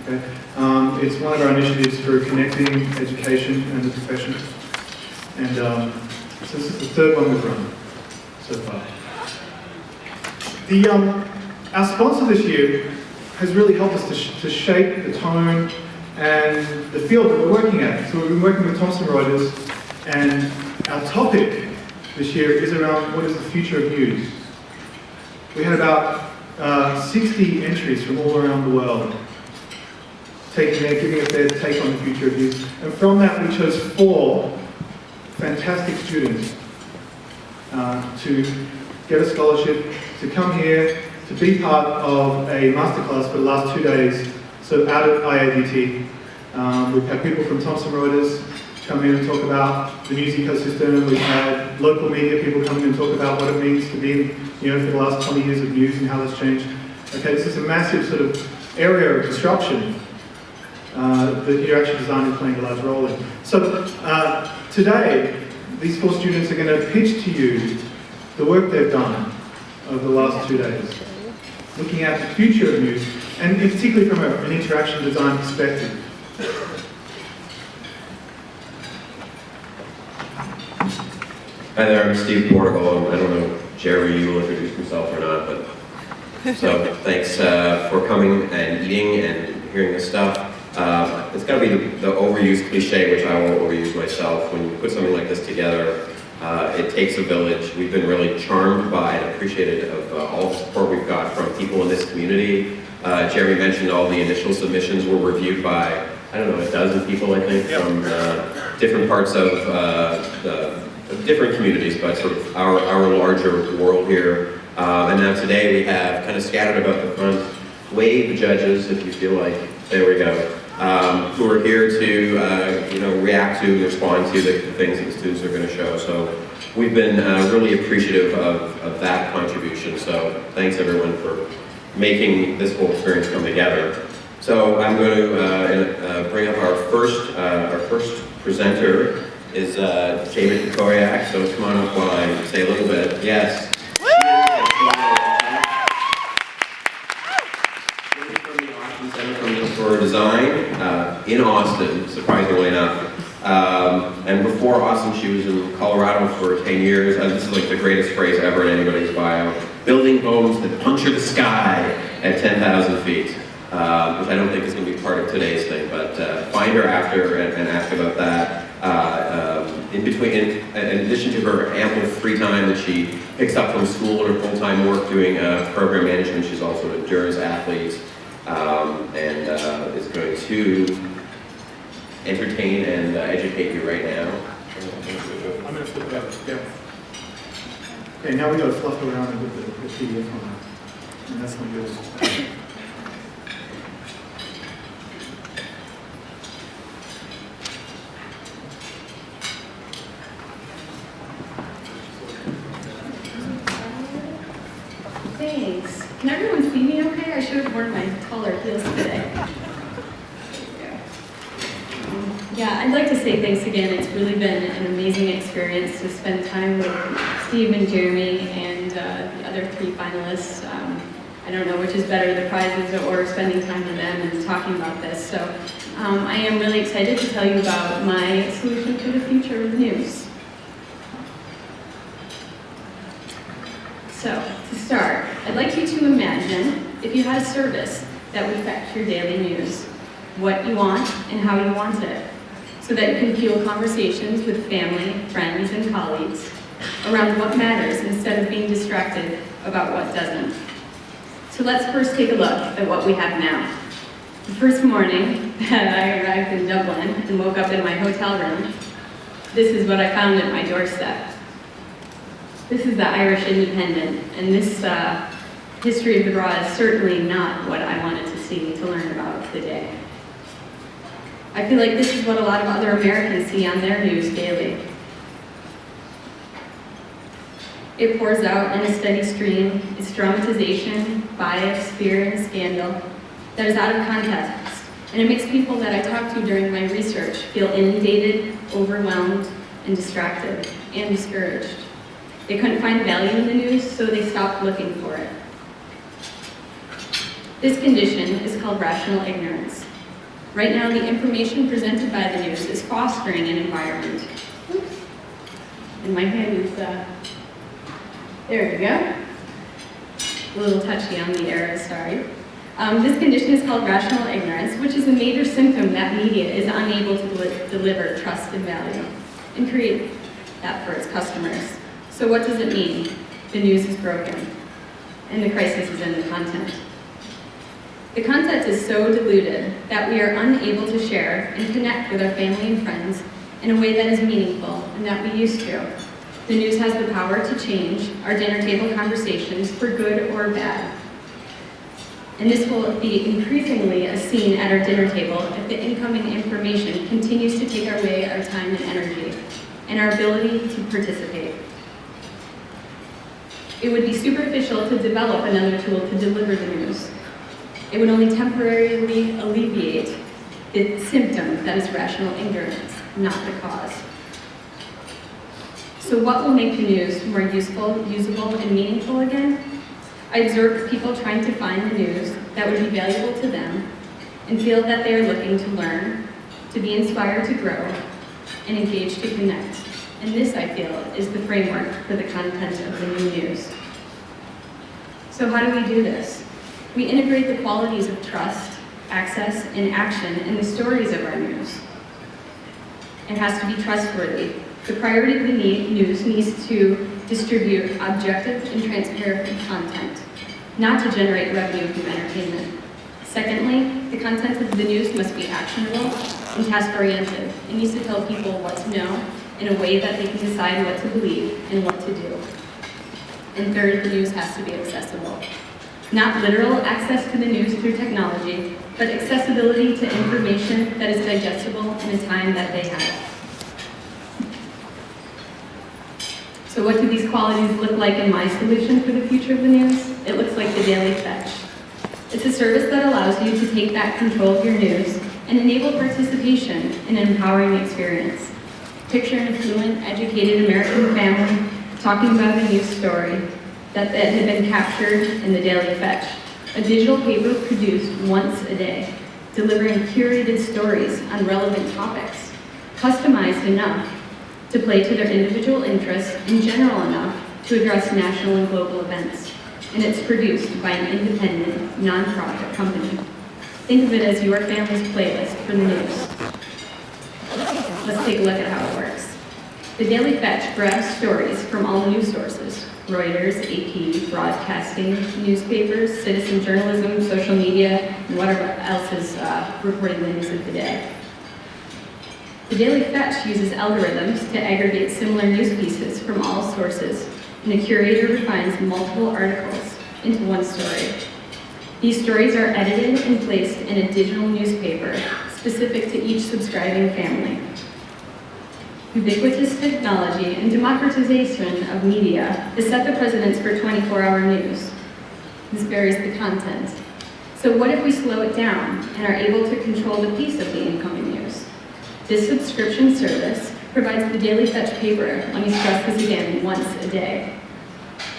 Okay? It's one of our initiatives for connecting education and the professions. And so this is the third one we've run so far. Our sponsor this year has really helped us to shape the tone and the field that we're working at. So we've been working with Thomson Reuters, and our topic this year is around what is the future of news. We had about 60 entries from all around the world, giving us their take on the future of news. And from that we chose 4 fantastic students to get a scholarship, to come here, to be part of a masterclass for the last 2 days, so out at IADT. We've had people from Thomson Reuters come in and talk about the news ecosystem. We've had local media people come in and talk about what it means to be in, for the last 20 years of news and how that's changed. Okay, this is a massive sort of area of disruption that interaction design is playing a large role in. So today, these 4 students are going to pitch to you the work they've done over the last 2 days, looking at the future of news, and particularly from an interaction design perspective. Hi there, I'm Steve Portugal. I don't know, Jerry, you will introduce himself or not, but so thanks for coming and eating and hearing this stuff. It's got to be the overused cliche, which I won't overuse myself. When you put something like this together, it takes a village. We've been really charmed by and appreciated of all the support we've got from people in this community. Jerry mentioned all the initial submissions were reviewed by, I don't know, a dozen people, I think, from different parts of different communities, but sort of our larger world here. And now today we have kind of scattered about the front, wave judges, if you feel like, there we go, who are here to react to, respond to the things that the students are going to show. So we've been really appreciative of that contribution. So thanks everyone for making this whole experience come together. So I'm going to bring up our first presenter is Jaime Krokowiak. So come on up while I say a little bit. Yes. For design in Austin, surprisingly enough. And before Austin, she was in Colorado for 10 years. This is like the greatest phrase ever in anybody's bio. Building homes that puncture the sky at 10,000 feet, which I don't think is going to be part of today's thing, but find her after and ask about that. In addition to her ample free time that she picks up from school and her full-time work doing program management, she's also an endurance athlete. And is going to entertain and educate you right now. I'm going to flip it over. Yeah. Okay, now we got to fluff around and put the PDF on that. And that's not good. Thanks. Can everyone see me okay? I should have worn my taller heels today. Yeah, I'd like to say thanks again. It's really been an amazing experience to spend time with Steve and Jeremy and the other 3 finalists. I don't know which is better, the prizes or spending time with them and talking about this. So I am really excited to tell you about my solution to the future of news. So, to start, I'd like you to imagine if you had a service that would fetch your daily news, what you want and how you want it, so that you can fuel conversations with family, friends, and colleagues around what matters instead of being distracted about what doesn't. So let's first take a look at what we have now. The first morning that I arrived in Dublin and woke up in my hotel room, this is what I found at my doorstep. This is the Irish Independent, and this history of the Raw is certainly not what I wanted to see, to learn about today. I feel like this is what a lot of other Americans see on their news daily. It pours out in a steady stream. It's dramatization, bias, fear, and scandal that is out of context, and it makes people that I talk to during my research feel inundated, overwhelmed, and distracted, and discouraged. They couldn't find value in the news, so they stopped looking for it. This condition is called rational ignorance, Right now, the information presented by the news is fostering an environment. Oops. And my hand is, there we go. A little touchy on the arrow, sorry. This condition is called rational ignorance, which is a major symptom that media is unable to deliver trust and value and create that for its customers. So what does it mean? The news is broken, and the crisis is in the content. The content is so diluted that we are unable to share and connect with our family and friends in a way that is meaningful and that we used to. The news has the power to change our dinner table conversations for good or bad. And this will be increasingly a scene at our dinner table if the incoming information continues to take away our time and energy and our ability to participate. It would be superficial to develop another tool to deliver the news. It would only temporarily alleviate the symptom that is rational ignorance, not the cause. So what will make the news more useful, usable, and meaningful again? I observed people trying to find the news that would be valuable to them and feel that they are looking to learn, to be inspired to grow, and engaged to connect. And this, I feel, is the framework for the content of the new news. So how do we do this? We integrate the qualities of trust, access, and action in the stories of our news. It has to be trustworthy. The priority of the news needs to distribute objective and transparent content, not to generate revenue from entertainment. Secondly, the content of the news must be actionable and task-oriented. It needs to tell people what to know in a way that they can decide what to believe and what to do. And third, the news has to be accessible. Not literal access to the news through technology, but accessibility to information that is digestible in a time that they have. So what do these qualities look like in my solution for the future of the news? It looks like the Daily Fetch. It's a service that allows you to take back control of your news and enable participation in an empowering experience. Picture an affluent, educated American family talking about a news story that had been captured in the Daily Fetch, a digital paper produced once a day, delivering curated stories on relevant topics, customized enough to play to their individual interests and general enough to address national and global events. And it's produced by an independent, nonprofit company. Think of it as your family's playlist for the news. Let's take a look at how it works. The Daily Fetch grabs stories from all news sources: Reuters, AP, broadcasting, newspapers, citizen journalism, social media, and whatever else is reporting the news of the day. The Daily Fetch uses algorithms to aggregate similar news pieces from all sources, and a curator refines multiple articles into one story. These stories are edited and placed in a digital newspaper specific to each subscribing family. Ubiquitous technology and democratization of media has set the precedence for 24-hour news. This varies the content. So what if we slow it down and are able to control the pace of the incoming news? This subscription service provides the Daily Fetch paper, let me stress this again, once a day.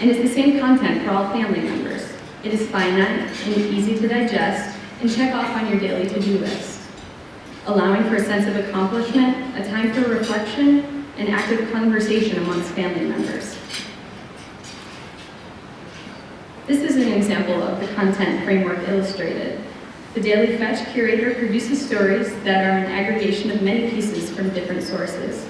And it's the same content for all family members. It is finite and easy to digest and check off on your daily to-do list, allowing for a sense of accomplishment, a time for reflection, and active conversation amongst family members. This is an example of the content framework illustrated. The Daily Fetch curator produces stories that are an aggregation of many pieces from different sources.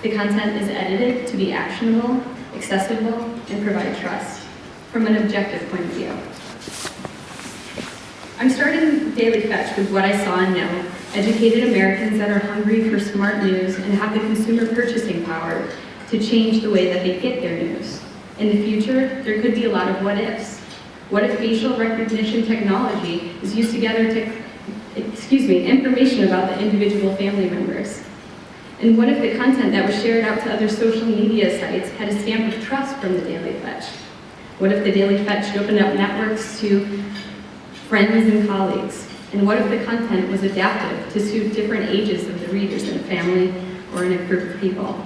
The content is edited to be actionable, accessible, and provide trust from an objective point of view. I'm starting Daily Fetch with what I saw and know: educated Americans that are hungry for smart news and have the consumer purchasing power to change the way that they get their news. In the future, there could be a lot of what ifs. What if facial recognition technology is used to gather information about the individual family members? And what if the content that was shared out to other social media sites had a stamp of trust from the Daily Fetch? What if the Daily Fetch opened up networks to friends and colleagues? And what if the content was adaptive to suit different ages of the readers in a family or in a group of people?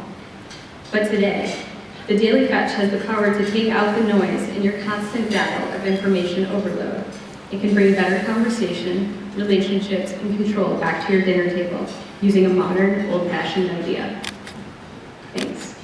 But today, the Daily Fetch has the power to take out the noise in your constant battle of information overload. It can bring better conversation, relationships, and control back to your dinner table using a modern, old-fashioned idea. Thanks.